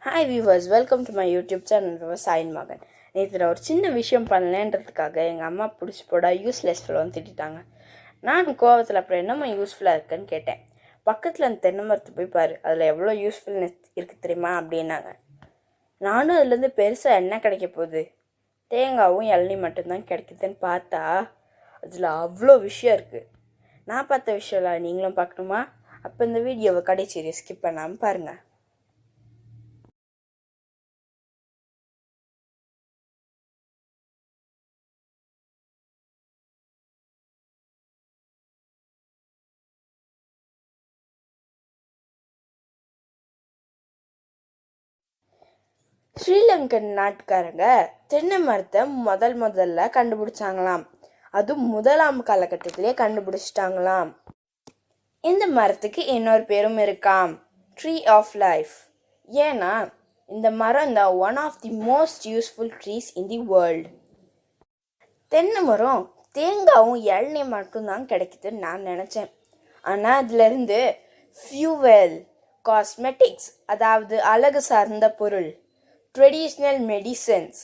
Hi viewers, welcome to my YouTube channel விவசாயின் மகன். நேற்று நான் ஒரு சின்ன விஷயம் பண்ணலன்றதுக்காக எங்கள் அம்மா பிடிச்சி போட யூஸ்லெஸ் ஃபெல்லோன்னு திட்டாங்க. நானும் கோவத்தில் அப்புறம் என்னம்மா யூஸ்ஃபுல்லாக இருக்குன்னு கேட்டேன். பக்கத்தில் அந்த தென்னை மரத்தை போய் பாரு, அதில் எவ்வளோ யூஸ்ஃபுல்னஸ் இருக்குது தெரியுமா அப்படின்னாங்க. நானும் அதுலேருந்து பெருசாக என்ன கிடைக்க போகுது, தேங்காயும் இளநீ மட்டும்தான் கிடைக்குதுன்னு பார்த்தா அதில் அவ்வளோ விஷயம் இருக்குது. நான் பார்த்த விஷயம்லாம் நீங்களும் பார்க்கணுமா? அப்போ இந்த வீடியோவை கடைசி ஸ்கிப் பண்ணாமல் பாருங்கள். ஸ்ரீலங்கன் நாட்டுக்காரங்க தென்னை மரத்தை முதல்ல கண்டுபிடிச்சாங்களாம். அதுவும் முதலாம் காலகட்டத்திலே கண்டுபிடிச்சிட்டாங்களாம். இந்த மரத்துக்கு இன்னொரு பேரும் இருக்காம், ட்ரீ ஆஃப் லைஃப். ஏன்னா இந்த மரம் தான் one of the most useful trees in the world. தென்னை மரம் தேங்காயும் இளநீ மட்டும்தான் கிடைக்குதுன்னு நான் நினச்சேன். ஆனால் அதுலேருந்து ஃபியூவல், காஸ்மெட்டிக்ஸ் அதாவது அழகு சார்ந்த பொருள், ட்ரெடிஷ்னல் மெடிசன்ஸ்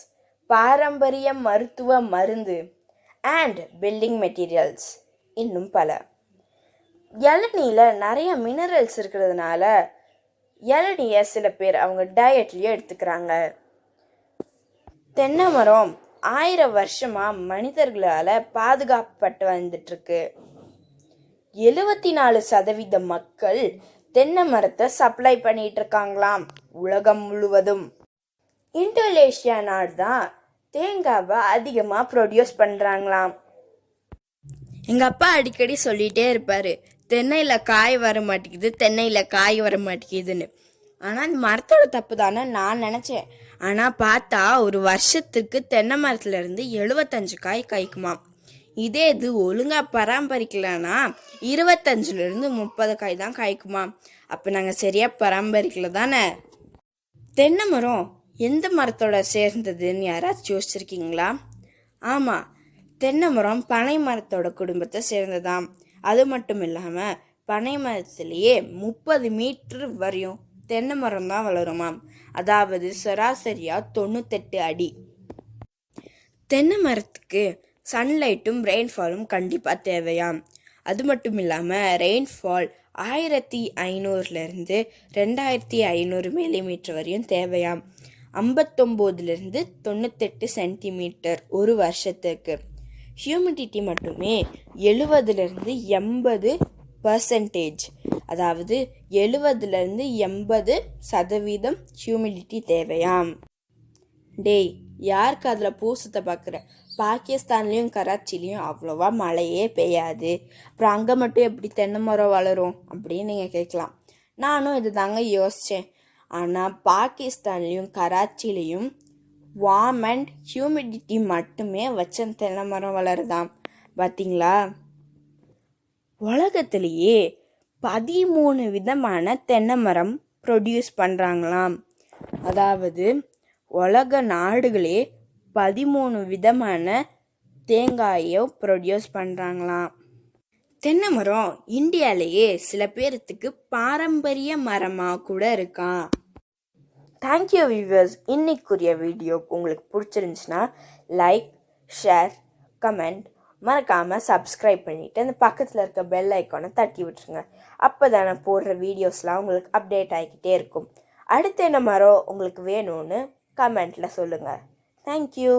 பாரம்பரிய மருத்துவ மருந்து அண்ட் பில்டிங் மெட்டீரியல்ஸ் இன்னும் பல. இளநீல நிறைய மினரல்ஸ் இருக்கிறதுனால இளநியை சில பேர் அவங்க டயட்லேயே எடுத்துக்கிறாங்க. தென்னை மரம் 1000 வருஷமாக மனிதர்களால் பாதுகாக்கப்பட்டு வந்துட்டுருக்கு. 74% மக்கள் தென்னை மரத்தை சப்ளை பண்ணிட்டு இருக்காங்களாம் உலகம் முழுவதும். இந்தோனேஷியா நாடு தான் தேங்காவை அதிகமாக ப்ரொடியூஸ் பண்ணுறாங்களாம். எங்கள் அப்பா அடிக்கடி சொல்லிகிட்டே இருப்பார், தென்னையில் காய் வர மாட்டேங்குதுன்னு. ஆனால் அந்த மரத்தோட தப்பு தானே நான் நினச்சேன். ஆனால் பார்த்தா ஒரு வருஷத்துக்கு தென்னை மரத்துலேருந்து 75 காய் காய்க்குமாம். இதே இது ஒழுங்காக பராமரிக்கலன்னா 25லேருந்து 30 காய் தான் காய்க்குமாம். அப்போ நாங்கள் சரியாக பராமரிக்கல தானே. தென்னை மரம் எந்த மரத்தோட சேர்ந்ததுன்னு யாராச்சும் யோசிச்சிருக்கீங்களா? ஆமாம், தென்னை மரம் பனை மரத்தோட குடும்பத்தை சேர்ந்ததாம். அது மட்டும் இல்லாமல் பனை மரத்துலேயே 30 மீட்டர் வரையும் தென்னை மரம் தான் வளருமாம். அதாவது சராசரியாக 98 அடி. தென்னை மரத்துக்கு சன்லைட்டும் ரெயின்ஃபாலும் கண்டிப்பாக தேவையாம். அது மட்டும் இல்லாமல் ரெயின்ஃபால் 1500லேருந்து 2500 மில்லிமீட்டர் வரையும் தேவையாம். 59லேருந்து 98 சென்டிமீட்டர் ஒரு வருஷத்துக்கு. ஹியூமிடிட்டி மட்டுமே 70லேருந்து 80%, அதாவது 70லேருந்து 80% ஹியூமிடிட்டி தேவையாம். டேய், யாருக்கு அதில் பூசத்தை பார்க்குற? பாகிஸ்தான்லேயும் கராச்சிலையும் அவ்வளோவா மழையே பெய்யாது, அப்புறம் அங்கே மட்டும் எப்படி தென்னை மரம் வளரும் அப்படின்னு நீங்கள் கேட்கலாம். நானும் இது தாங்க யோசித்தேன். ஆனால் பாகிஸ்தான்லேயும் கராச்சிலையும் வார்ம் அண்ட் ஹியூமிடிட்டி மட்டுமே வச்ச தென்னை மரம் வளருதாம். பார்த்தீங்களா? உலகத்திலேயே 13 விதமான தென்னை மரம் ப்ரொடியூஸ் பண்ணுறாங்களாம். அதாவது உலக நாடுகளே 13 விதமான தேங்காயோ ப்ரொடியூஸ் பண்ணுறாங்களாம். தென்னை மரம் இந்தியாவிலேயே சில பேர்த்துக்கு பாரம்பரிய மரமாக கூட இருக்கான். Thank you viewers. இன்னைக்குரிய வீடியோ உங்களுக்கு பிடிச்சிருந்துச்சுன்னா லைக், ஷேர், கமெண்ட், மறக்காமல் சப்ஸ்கிரைப் பண்ணிவிட்டு அந்த பக்கத்தில் இருக்க பெல் ஐக்கானை தட்டி விட்டுருங்க. அப்போ தானே போடுற வீடியோஸ்லாம் உங்களுக்கு அப்டேட் ஆகிக்கிட்டே இருக்கும். அடுத்து என்ன மரம் உங்களுக்கு வேணும்னு கமெண்ட்டில் சொல்லுங்கள். தேங்க்யூ.